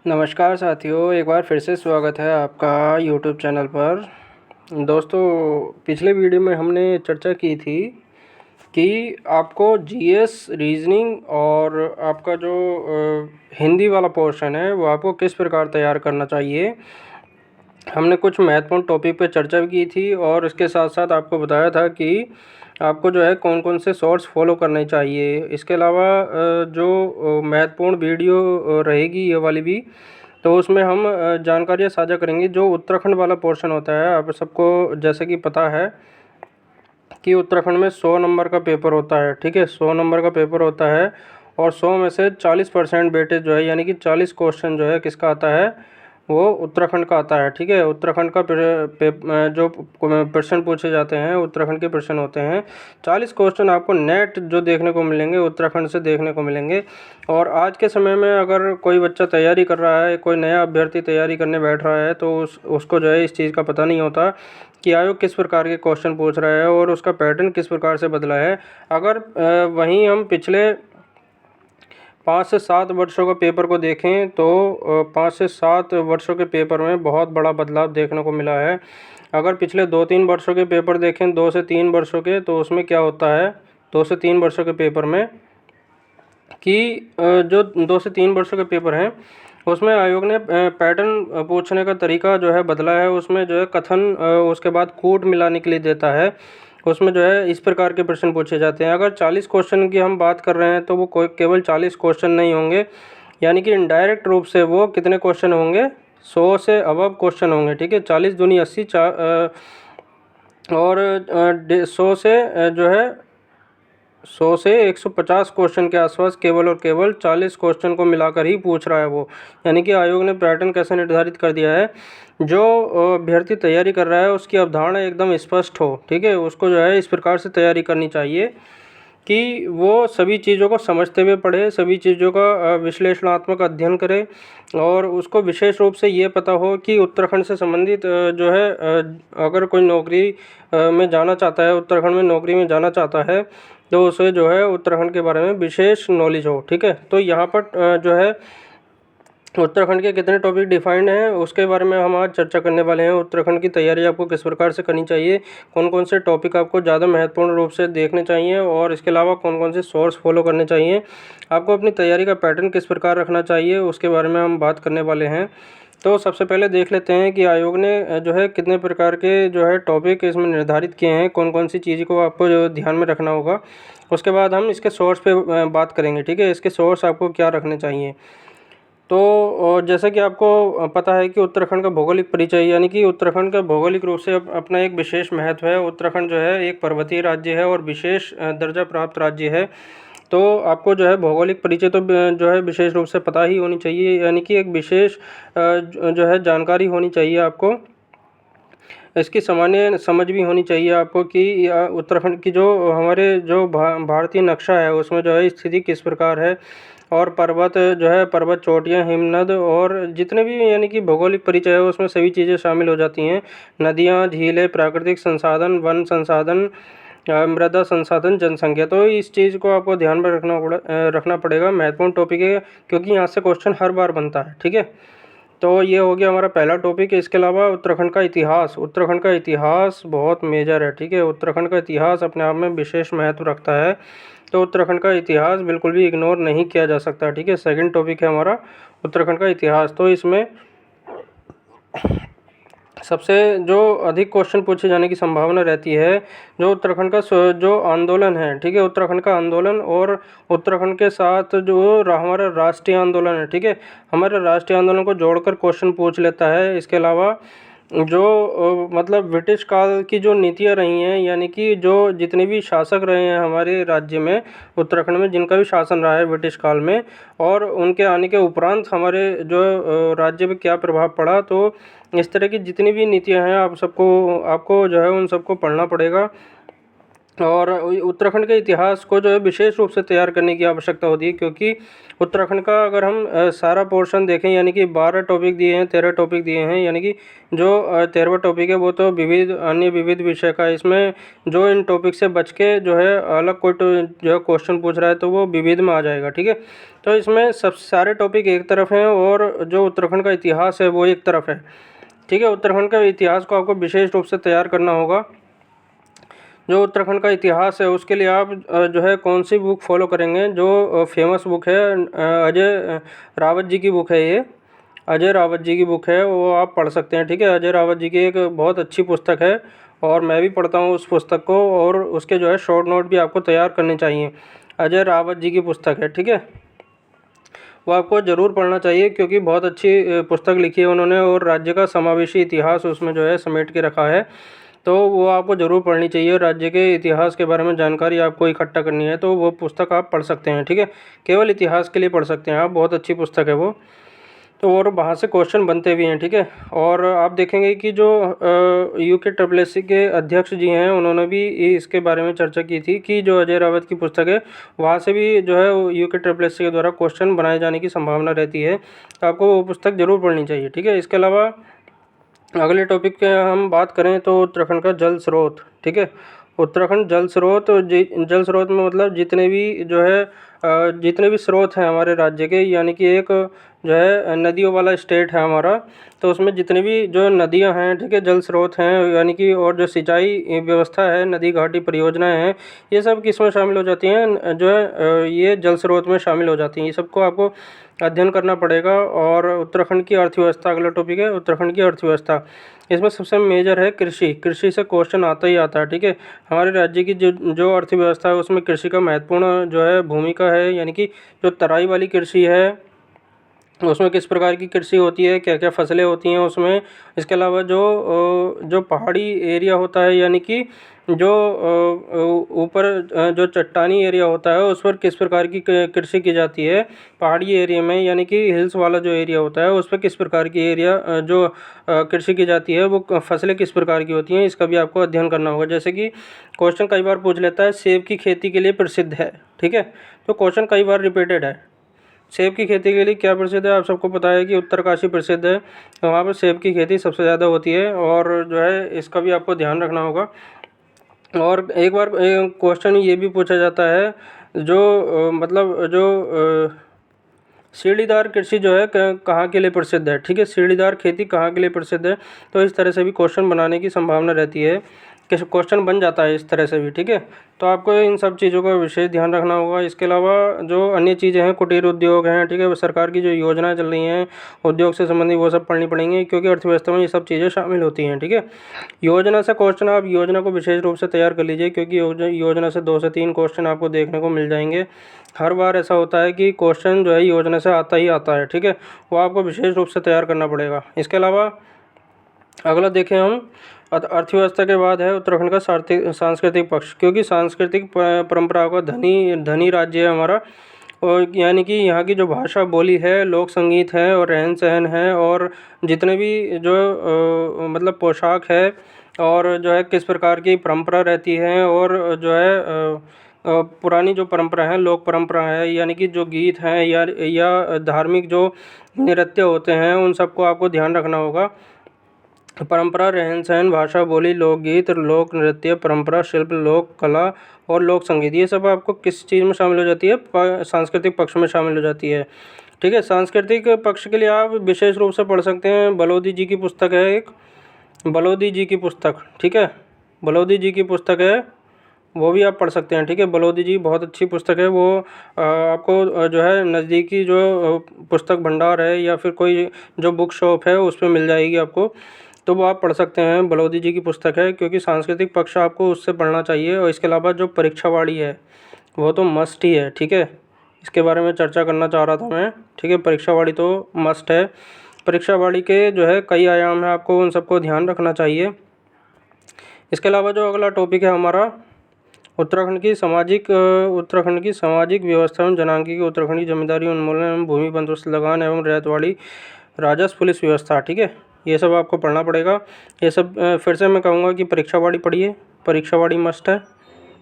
नमस्कार साथियों, एक बार फिर से स्वागत है आपका यूट्यूब चैनल पर। दोस्तों, पिछले वीडियो में हमने चर्चा की थी कि आपको जीएस, रीजनिंग और आपका जो हिंदी वाला पोर्शन है वो आपको किस प्रकार तैयार करना चाहिए। हमने कुछ महत्वपूर्ण टॉपिक पे चर्चा भी की थी और इसके साथ साथ आपको बताया था कि आपको जो है कौन कौन से सोर्स फॉलो करने चाहिए। इसके अलावा जो महत्वपूर्ण वीडियो रहेगी ये वाली भी, तो उसमें हम जानकारियाँ साझा करेंगे। जो उत्तराखंड वाला पोर्शन होता है, आप सबको जैसे कि पता है कि उत्तराखंड में 100 नंबर का पेपर होता है। ठीक है, 100 नंबर का पेपर होता है और 100 में से 40% वेटेज जो है, यानी कि 40 क्वेश्चन जो है किसका आता है, वो उत्तराखंड का आता है। ठीक है, उत्तराखंड का जो प्रश्न पूछे जाते हैं उत्तराखंड के प्रश्न होते हैं। 40 क्वेश्चन आपको नेट जो देखने को मिलेंगे उत्तराखंड से देखने को मिलेंगे। और आज के समय में अगर कोई बच्चा तैयारी कर रहा है, कोई नया अभ्यर्थी तैयारी करने बैठ रहा है, तो उसको जो है इस चीज़ का पता नहीं होता कि आयोग किस प्रकार के क्वेश्चन पूछ रहा है और उसका पैटर्न किस प्रकार से बदला है। अगर वहीं हम पिछले 5 से 7 वर्षों का पेपर को देखें तो 5 से 7 वर्षों के पेपर में बहुत बड़ा बदलाव देखने को मिला है। अगर पिछले 2-3 वर्षों के पेपर देखें, 2 से 3 वर्षों के, तो उसमें क्या होता है 2 से 3 वर्षों के पेपर में कि जो 2 से 3 वर्षों के पेपर हैं उसमें आयोग ने पैटर्न पूछने का तरीका जो है बदला है। उसमें जो है कथन उसके बाद कूट मिलाने के लिए देता है। उसमें जो है इस प्रकार के प्रश्न पूछे जाते हैं। अगर 40 क्वेश्चन की हम बात कर रहे हैं तो वो कोई केवल 40 क्वेश्चन नहीं होंगे, यानी कि इनडायरेक्ट रूप से वो कितने क्वेश्चन होंगे, 100 से अबव क्वेश्चन होंगे। ठीक है, 40 दूनी 80 और 100 से जो है 100 से 150 क्वेश्चन के आसपास केवल और केवल 40 क्वेश्चन को मिलाकर ही पूछ रहा है वो। यानी कि आयोग ने पैटर्न कैसे निर्धारित कर दिया है, जो अभ्यर्थी तैयारी कर रहा है उसकी अवधारणा एकदम स्पष्ट हो। ठीक है, उसको जो है इस प्रकार से तैयारी करनी चाहिए कि वो सभी चीज़ों को समझते हुए पढ़े, सभी चीज़ों का विश्लेषणात्मक अध्ययन करे और उसको विशेष रूप से ये पता हो कि उत्तराखंड से संबंधित जो है अगर कोई नौकरी में जाना चाहता है, उत्तराखंड में नौकरी में जाना चाहता है, तो उसे जो है उत्तराखंड के बारे में विशेष नॉलेज हो। ठीक है, तो यहाँ पर जो है उत्तराखंड के कितने टॉपिक डिफाइंड हैं उसके बारे में हम आज चर्चा करने वाले हैं। उत्तराखंड की तैयारी आपको किस प्रकार से करनी चाहिए, कौन कौन से टॉपिक आपको ज़्यादा महत्वपूर्ण रूप से देखने चाहिए और इसके अलावा कौन कौन से सोर्स फॉलो करने चाहिए, आपको अपनी तैयारी का पैटर्न किस प्रकार रखना चाहिए, उसके बारे में हम बात करने वाले हैं। तो सबसे पहले देख लेते हैं कि आयोग ने जो है कितने प्रकार के जो है टॉपिक इसमें निर्धारित किए हैं, कौन कौन सी चीज़ को आपको जो ध्यान में रखना होगा। उसके बाद हम इसके सोर्स पे बात करेंगे। ठीक है, इसके सोर्स आपको क्या रखने चाहिए। तो जैसा कि आपको पता है कि उत्तराखंड का भौगोलिक परिचय, यानी कि उत्तराखंड का भौगोलिक रूप से अपना एक विशेष महत्व है। उत्तराखंड जो है एक पर्वतीय राज्य है और विशेष दर्जा प्राप्त राज्य है। तो आपको जो है भौगोलिक परिचय तो जो है विशेष रूप से पता ही होनी चाहिए, यानी कि एक विशेष जो है जानकारी होनी चाहिए आपको। इसकी सामान्य समझ भी होनी चाहिए आपको कि उत्तराखंड की जो हमारे जो भारतीय नक्शा है उसमें जो है स्थिति किस प्रकार है और पर्वत जो है, पर्वत चोटियाँ, हिमनद और जितने भी यानी कि भौगोलिक परिचय है उसमें सभी चीज़ें शामिल हो जाती हैं। नदियाँ, झीलें, प्राकृतिक संसाधन, वन संसाधन, मृदा संसाधन, जनसंख्या। तो इस चीज़ को आपको ध्यान में रखना पड़ेगा। महत्वपूर्ण टॉपिक है क्योंकि यहाँ से क्वेश्चन हर बार बनता है। ठीक है, तो ये हो गया हमारा पहला टॉपिक। इसके अलावा उत्तराखंड का इतिहास, उत्तराखंड का इतिहास बहुत मेजर है। ठीक है, उत्तराखंड का इतिहास अपने आप में विशेष महत्व रखता है, तो उत्तराखंड का इतिहास बिल्कुल भी इग्नोर नहीं किया जा सकता। ठीक है, सेकंड टॉपिक है हमारा उत्तराखंड का इतिहास। तो इसमें सबसे जो अधिक क्वेश्चन पूछे जाने की संभावना रहती है, जो उत्तराखंड का जो आंदोलन है, ठीक है, उत्तराखंड का आंदोलन और उत्तराखंड के साथ जो हमारा राष्ट्रीय आंदोलन है, ठीक है, हमारे राष्ट्रीय आंदोलन को जोड़कर क्वेश्चन पूछ लेता है। इसके अलावा जो मतलब ब्रिटिश काल की जो नीतियाँ रही हैं, यानी कि जो जितने भी शासक रहे हैं हमारे राज्य में, उत्तराखंड में जिनका भी शासन रहा है ब्रिटिश काल में, और उनके आने के उपरांत हमारे जो राज्य पे क्या प्रभाव पड़ा, तो इस तरह की जितनी भी नीतियाँ हैं आपको जो है उन सबको पढ़ना पड़ेगा। और उत्तराखंड के इतिहास को जो है विशेष रूप से तैयार करने की आवश्यकता होती है, क्योंकि उत्तराखंड का अगर हम सारा पोर्शन देखें, यानी कि 12 टॉपिक दिए हैं, 13 टॉपिक दिए हैं, यानी कि जो 13वां टॉपिक है वो तो विविध अन्य विविध विषय का है। इसमें जो इन टॉपिक से बच के जो है अलग कोई जो है क्वेश्चन पूछ रहा है तो वो विविध में आ जाएगा, ठीक है। तो इसमें सब सारे टॉपिक एक तरफ हैं और जो उत्तराखंड का इतिहास है वो एक तरफ है, ठीक है। उत्तराखंड का इतिहास को आपको विशेष रूप से तैयार करना होगा। जो उत्तराखंड का इतिहास है उसके लिए आप जो है कौन सी बुक फॉलो करेंगे, जो फेमस बुक है अजय रावत जी की बुक है, ये अजय रावत जी की बुक है, वो आप पढ़ सकते हैं, ठीक है। अजय रावत जी की एक बहुत अच्छी पुस्तक है और मैं भी पढ़ता हूँ उस पुस्तक को, और उसके जो है शॉर्ट नोट भी आपको तैयार करने चाहिए। अजय रावत जी की पुस्तक है, ठीक है, वो आपको ज़रूर पढ़ना चाहिए क्योंकि बहुत अच्छी पुस्तक लिखी है उन्होंने और राज्य का समावेशी इतिहास उसमें जो है समेट के रखा है। तो वो आपको ज़रूर पढ़नी चाहिए। राज्य के इतिहास के बारे में जानकारी आपको इकट्ठा करनी है तो वो पुस्तक आप पढ़ सकते हैं, ठीक है। केवल इतिहास के लिए पढ़ सकते हैं आप, बहुत अच्छी पुस्तक है वो। तो और वहाँ से क्वेश्चन बनते भी हैं, ठीक है। और आप देखेंगे कि जो UKSSC के अध्यक्ष जी हैं उन्होंने भी इसके बारे में चर्चा की थी कि जो अजय रावत की पुस्तक है वहाँ से भी जो है UKSSC के द्वारा क्वेश्चन बनाए जाने की संभावना रहती है, तो आपको वो पुस्तक ज़रूर पढ़नी चाहिए, ठीक है। इसके अलावा अगले टॉपिक पे हम बात करें तो उत्तराखंड का जल स्रोत, ठीक है। उत्तराखंड जल स्रोत जल स्रोत में मतलब जितने भी जो है जितने भी स्रोत हैं हमारे राज्य के, यानी कि एक जो है नदियों वाला स्टेट है हमारा, तो उसमें जितनी भी जो नदियां हैं, ठीक है, जल स्रोत हैं, यानी कि और जो सिंचाई व्यवस्था है, नदी घाटी परियोजनाएं हैं, ये सब किसमें शामिल हो जाती हैं, जो है ये जल स्रोत में शामिल हो जाती हैं। ये सबको आपको अध्ययन करना पड़ेगा। और उत्तराखंड की अर्थव्यवस्था अगला टॉपिक है, उत्तराखंड की अर्थव्यवस्था। इसमें सबसे मेजर है कृषि। कृषि से क्वेश्चन आता ही आता है, ठीक है। हमारे राज्य की जो जो अर्थव्यवस्था है उसमें कृषि का महत्वपूर्ण जो है भूमिका है, यानी कि जो तराई वाली कृषि है उसमें किस प्रकार की कृषि होती है, क्या क्या फसलें होती हैं उसमें। इसके अलावा जो पहाड़ी एरिया होता है, यानी कि जो ऊपर जो चट्टानी एरिया होता है उस पर किस प्रकार की कृषि की जाती है पहाड़ी एरिया में, यानी कि हिल्स वाला जो एरिया होता है उस पर किस प्रकार की एरिया जो कृषि की जाती है, वो फसलें किस प्रकार की होती हैं, इसका भी आपको अध्ययन करना होगा। जैसे कि क्वेश्चन कई बार पूछ लेता है सेब की खेती के लिए प्रसिद्ध है, ठीक है। तो क्वेश्चन कई बार रिपीटेड है, सेब की खेती के लिए क्या प्रसिद्ध है, आप सबको पता है कि उत्तरकाशी प्रसिद्ध है, तो वहाँ पर सेब की खेती सबसे ज़्यादा होती है, और जो है इसका भी आपको ध्यान रखना होगा। और एक बार क्वेश्चन ये भी पूछा जाता है जो मतलब जो सीढ़ीदार कृषि जो है कहाँ के लिए प्रसिद्ध है, ठीक है, सीढ़ीदार खेती कहाँ के लिए प्रसिद्ध है। तो इस तरह से भी क्वेश्चन बनाने की संभावना रहती है कि क्वेश्चन बन जाता है इस तरह से भी, ठीक है। तो आपको इन सब चीज़ों का विशेष ध्यान रखना होगा। इसके अलावा जो अन्य चीज़ें हैं, कुटीर उद्योग हैं, ठीक है, वो सरकार की जो योजनाएं चल रही हैं उद्योग से संबंधित, वो सब पढ़नी पड़ेंगी क्योंकि अर्थव्यवस्था में ये सब चीज़ें शामिल होती हैं, ठीक है। योजना से क्वेश्चन, आप योजना को विशेष रूप से तैयार कर लीजिए क्योंकि योजना से 2 से 3 क्वेश्चन आपको देखने को मिल जाएंगे। हर बार ऐसा होता है कि क्वेश्चन जो है योजना से आता ही आता है, ठीक है, वो आपको विशेष रूप से तैयार करना पड़ेगा। इसके अलावा अगला देखें हम अर्थव्यवस्था के बाद है उत्तराखंड का सांस्कृतिक पक्ष, क्योंकि सांस्कृतिक परंपराओं का धनी धनी राज्य है हमारा, और यानी कि यहाँ की जो भाषा बोली है, लोक संगीत है और रहन सहन है, और जितने भी जो मतलब पोशाक है, और जो है किस प्रकार की परंपरा रहती है, और जो है पुरानी जो परंपरा है, लोक परंपरा है, यानी कि जो गीत हैं या धार्मिक जो नृत्य होते हैं, उन सबको आपको ध्यान रखना होगा। परंपरा, रहन सहन, भाषा बोली, लोकगीत, लोक नृत्य, परंपरा, शिल्प, लोक कला और लोक संगीत, ये सब आपको किस चीज़ में शामिल हो जाती है, सांस्कृतिक पक्ष में शामिल हो जाती है, ठीक है। सांस्कृतिक पक्ष के लिए आप विशेष रूप से पढ़ सकते हैं, बलोदी जी की पुस्तक है एक, बलोदी जी की पुस्तक, ठीक है, बलोदी जी की पुस्तक है, वो भी आप पढ़ सकते हैं, ठीक है। बलोदी जी बहुत अच्छी पुस्तक है, वो आपको जो है नज़दीकी जो पुस्तक भंडार है या फिर कोई जो बुक शॉप है उस पर मिल जाएगी आपको, तो वो आप पढ़ सकते हैं। बलोदी जी की पुस्तक है, क्योंकि सांस्कृतिक पक्ष आपको उससे पढ़ना चाहिए। और इसके अलावा जो परीक्षावाड़ी है वो तो मस्ट ही है, ठीक है, इसके बारे में चर्चा करना चाह रहा था मैं, ठीक है। परीक्षावाड़ी तो मस्ट है। परीक्षावाड़ी के जो है कई आयाम हैं, आपको उन सबको ध्यान रखना चाहिए। इसके अलावा जो अगला टॉपिक है हमारा उत्तराखंड की सामाजिक व्यवस्था एवं जनांगीय उत्तराखंड की जमींदारी उन्मूलन एवं भूमि बंदोबस्त लगान एवं रैयतवाड़ी राजस्व पुलिस व्यवस्था, ठीक है, ये सब आपको पढ़ना पड़ेगा। ये सब फिर से मैं कहूँगा कि परीक्षावाड़ी पढ़िए, परीक्षावाड़ी मस्ट है।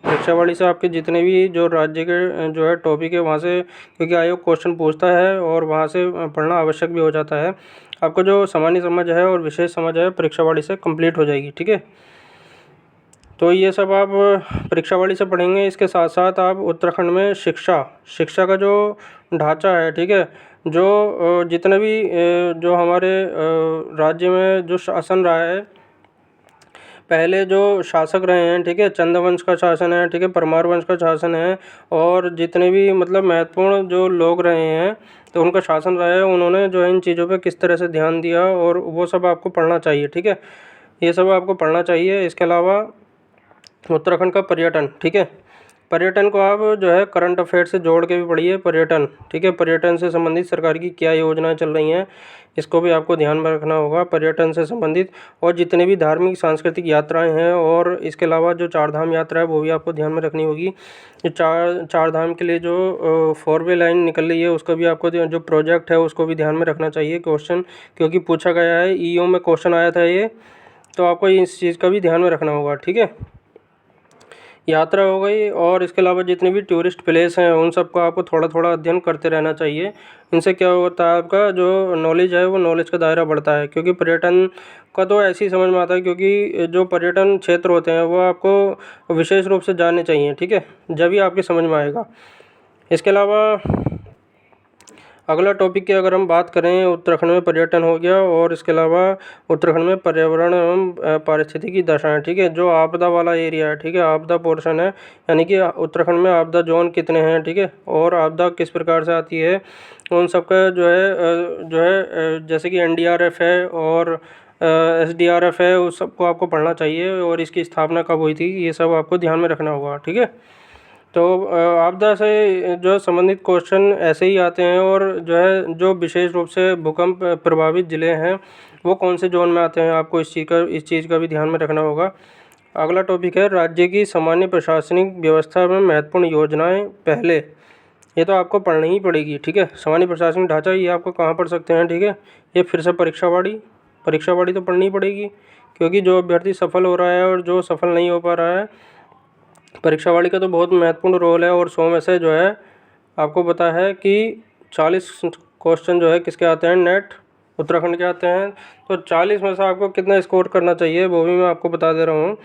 परीक्षावाड़ी से आपके जितने भी जो राज्य के जो है टॉपिक है वहाँ से, क्योंकि आयोग क्वेश्चन पूछता है और वहाँ से पढ़ना आवश्यक भी हो जाता है। आपको जो सामान्य समझ है और विशेष समझ है परीक्षावाड़ी से कंप्लीट हो जाएगी, ठीक है। तो ये सब आप परीक्षावाड़ी से पढ़ेंगे। इसके साथ साथ आप उत्तराखंड में शिक्षा का जो ढांचा है, ठीक है, जो जितने भी जो हमारे राज्य में जो शासन रहा है, पहले जो शासक रहे हैं, ठीक है, चंद्रवंश का शासन है, ठीक है, परमार वंश का शासन है, और जितने भी मतलब महत्वपूर्ण जो लोग रहे हैं तो उनका शासन रहा है, उन्होंने जो है इन चीज़ों पे किस तरह से ध्यान दिया और वो सब आपको पढ़ना चाहिए, ठीक है। ये सब आपको पढ़ना चाहिए। इसके अलावा उत्तराखंड का पर्यटन, ठीक है, पर्यटन को आप जो है करंट अफेयर से जोड़ के भी पढ़िए। पर्यटन, ठीक है, पर्यटन से संबंधित सरकार की क्या योजनाएं चल रही हैं, इसको भी आपको ध्यान में रखना होगा पर्यटन से संबंधित। और जितने भी धार्मिक सांस्कृतिक यात्राएं हैं और इसके अलावा जो चारधाम यात्रा है वो भी आपको ध्यान में रखनी होगी। जो चारधाम के लिए जो 4 वे लाइन निकल रही है उसका भी आपको जो प्रोजेक्ट है उसको भी ध्यान में रखना चाहिए क्वेश्चन, क्योंकि पूछा गया है, ईओ में क्वेश्चन आया था ये, तो आपको इस चीज़ का भी ध्यान में रखना होगा, ठीक है। यात्रा हो गई, और इसके अलावा जितने भी टूरिस्ट प्लेस हैं उन सबका आपको थोड़ा थोड़ा अध्ययन करते रहना चाहिए। इनसे क्या होता है, आपका जो नॉलेज है वो नॉलेज का दायरा बढ़ता है, क्योंकि पर्यटन का तो ऐसे ही समझ में आता है, क्योंकि जो पर्यटन क्षेत्र होते हैं वो आपको विशेष रूप से जानने चाहिए, ठीक है, जब भी आपकी समझ में आएगा। इसके अलावा अगला टॉपिक की अगर हम बात करें, उत्तराखंड में पर्यटन हो गया, और इसके अलावा उत्तराखंड में पर्यावरण एवं पारिस्थितिकी दशाएं, ठीक है, जो आपदा वाला एरिया है, ठीक है, आपदा पोर्शन है, यानी कि उत्तराखंड में आपदा जोन कितने हैं, ठीक है, और आपदा किस प्रकार से आती है, उन सब का जो है जैसे कि एनडीआरएफ है और एसडीआरएफ है, उस सबको आपको पढ़ना चाहिए, और इसकी स्थापना कब हुई थी ये सब आपको ध्यान में रखना होगा, ठीक है। तो आपदा से जो संबंधित क्वेश्चन ऐसे ही आते हैं, और जो है जो विशेष रूप से भूकंप प्रभावित ज़िले हैं वो कौन से जोन में आते हैं, आपको इस चीज़ का भी ध्यान में रखना होगा। अगला टॉपिक है राज्य की सामान्य प्रशासनिक व्यवस्था में महत्वपूर्ण योजनाएं पहले। ये तो आपको पढ़नी ही पड़ेगी, ठीक है। सामान्य प्रशासनिक ढांचा ये आपको कहाँ पढ़ सकते हैं, ठीक है, ये फिर से परीक्षावाड़ी तो पढ़नी ही पड़ेगी, क्योंकि जो अभ्यर्थी सफल हो रहा है और जो सफल नहीं हो पा रहा है, परीक्षावाड़ी का तो बहुत महत्वपूर्ण रोल है। और 100 में से जो है आपको पता है कि 40 क्वेश्चन जो है किसके आते हैं, नेट उत्तराखंड के आते हैं। तो 40 में से आपको कितना स्कोर करना चाहिए वो भी मैं आपको बता दे रहा हूँ,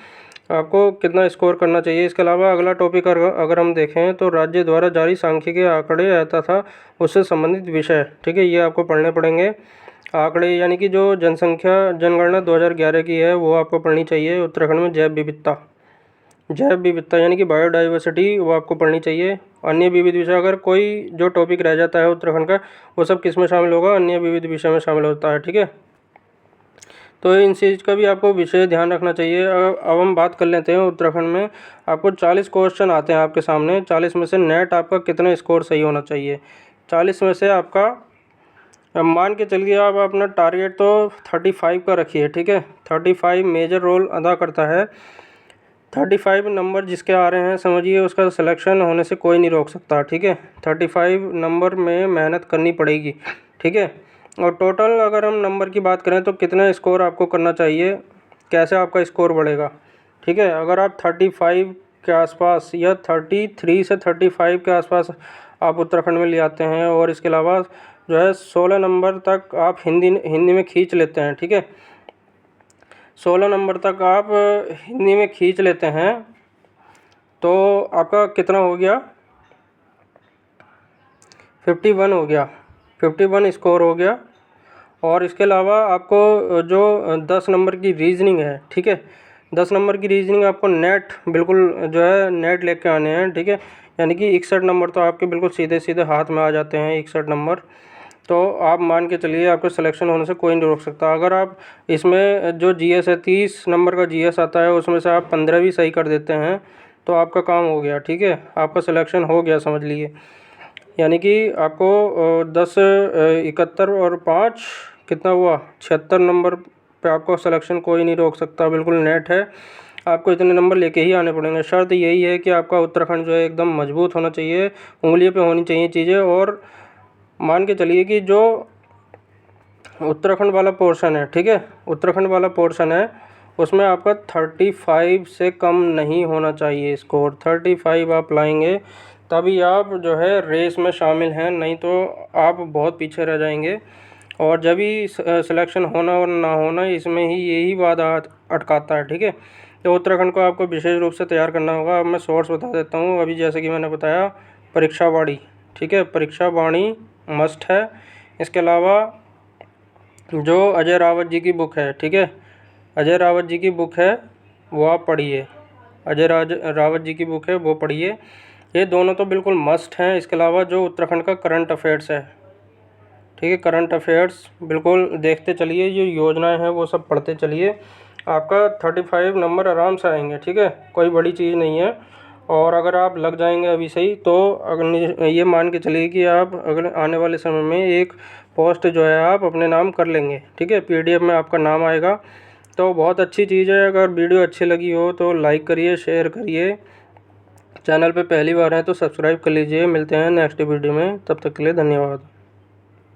आपको कितना स्कोर करना चाहिए। इसके अलावा अगला टॉपिक अगर हम देखें तो राज्य द्वारा जारी सांख्यिकीय आंकड़े आता था उससे संबंधित विषय, ठीक है, ये आपको पढ़ने पड़ेंगे। आंकड़े यानी कि जो जनगणना 2011 की है वो आपको पढ़नी चाहिए। उत्तराखंड में जैव विविधता यानी कि बायोडाइवर्सिटी वो आपको पढ़नी चाहिए। अन्य विविध विषय, अगर कोई जो टॉपिक रह जाता है उत्तराखंड का वो सब किस में शामिल होगा, अन्य विविध विषय में शामिल होता है, ठीक है। तो इन चीज़ का भी आपको विषय ध्यान रखना चाहिए। अब हम बात कर लेते हैं उत्तराखंड में आपको 40 क्वेश्चन आते हैं आपके सामने, 40 में से नेट आपका कितना स्कोर सही होना चाहिए। 40 में से आपका मान के चलिए आप अपना टारगेट तो 35 का रखिए, ठीक है। 35 मेजर रोल अदा करता है। 35 नंबर जिसके आ रहे हैं समझिए उसका सिलेक्शन होने से कोई नहीं रोक सकता, ठीक है। 35 नंबर में मेहनत करनी पड़ेगी, ठीक है। और टोटल अगर हम नंबर की बात करें तो कितना स्कोर आपको करना चाहिए, कैसे आपका स्कोर बढ़ेगा, ठीक है। अगर आप 35 के आसपास या 33 से 35 के आसपास आप उत्तराखंड में ले आते हैं, और इसके अलावा जो है 16 नंबर तक आप हिंदी में खींच लेते हैं, ठीक है, 16 नंबर तक आप हिंदी में खींच लेते हैं तो आपका कितना हो गया, 51 हो गया, 51 स्कोर हो गया। और इसके अलावा आपको जो 10 नंबर की रीजनिंग है, ठीक है, 10 नंबर की रीजनिंग आपको नेट बिल्कुल जो है नेट लेके आने हैं, ठीक है। यानी कि 61 नंबर तो आपके बिल्कुल सीधे सीधे हाथ में आ जाते हैं, 61 नंबर तो आप मान के चलिए आपको सिलेक्शन होने से कोई नहीं रोक सकता। अगर आप इसमें जो जीएस है 30 नंबर का जीएस आता है उसमें से आप 15 भी सही कर देते हैं तो आपका काम हो गया, ठीक है, आपका सिलेक्शन हो गया समझ लीजिए। यानी कि आपको 10 71 और 5 कितना हुआ, 76 नंबर पे आपको सिलेक्शन कोई नहीं रोक सकता, बिल्कुल नेट है। आपको इतने नंबर लेके ही आने पड़ेंगे। शर्त यही है कि आपका उत्तराखंड जो है एकदम मजबूत होना चाहिए, उंगलियों पे होनी चाहिए चीज़ें। और मान के चलिए कि जो उत्तराखंड वाला पोर्शन है, ठीक है, उत्तराखंड वाला पोर्शन है उसमें आपका 35 से कम नहीं होना चाहिए स्कोर। 35 आप लाएंगे तभी आप जो है रेस में शामिल हैं, नहीं तो आप बहुत पीछे रह जाएंगे। और जब भी सिलेक्शन होना और ना होना, इसमें ही यही बाधा अटकाता है। ठीक है, तो उत्तराखंड को आपको विशेष रूप से तैयार करना होगा। अब मैं सोर्स बता देता हूँ। अभी जैसे कि मैंने बताया, परीक्षा वाणी, ठीक है, परीक्षा वाणी मस्ट है। इसके अलावा जो अजय रावत जी की बुक है, ठीक है, अजय रावत जी की बुक है वो आप पढ़िए। रावत जी की बुक है वो पढ़िए। ये दोनों तो बिल्कुल मस्ट हैं। इसके अलावा जो उत्तराखंड का करंट अफेयर्स है, ठीक है, करंट अफेयर्स बिल्कुल देखते चलिए, जो योजनाएं हैं वो सब पढ़ते चलिए। आपका 35 नंबर आराम से आएंगे। ठीक है, कोई बड़ी चीज़ नहीं है। और अगर आप लग जाएंगे अभी से ही, तो अगर ये मान के चलिए कि आप अगले आने वाले समय में एक पोस्ट जो है आप अपने नाम कर लेंगे। ठीक है, पीडीएफ में आपका नाम आएगा, तो बहुत अच्छी चीज़ है। अगर वीडियो अच्छी लगी हो तो लाइक करिए, शेयर करिए। चैनल पे पहली बार हैं तो सब्सक्राइब कर लीजिए। मिलते हैं नेक्स्ट वीडियो में, तब तक के लिए धन्यवाद।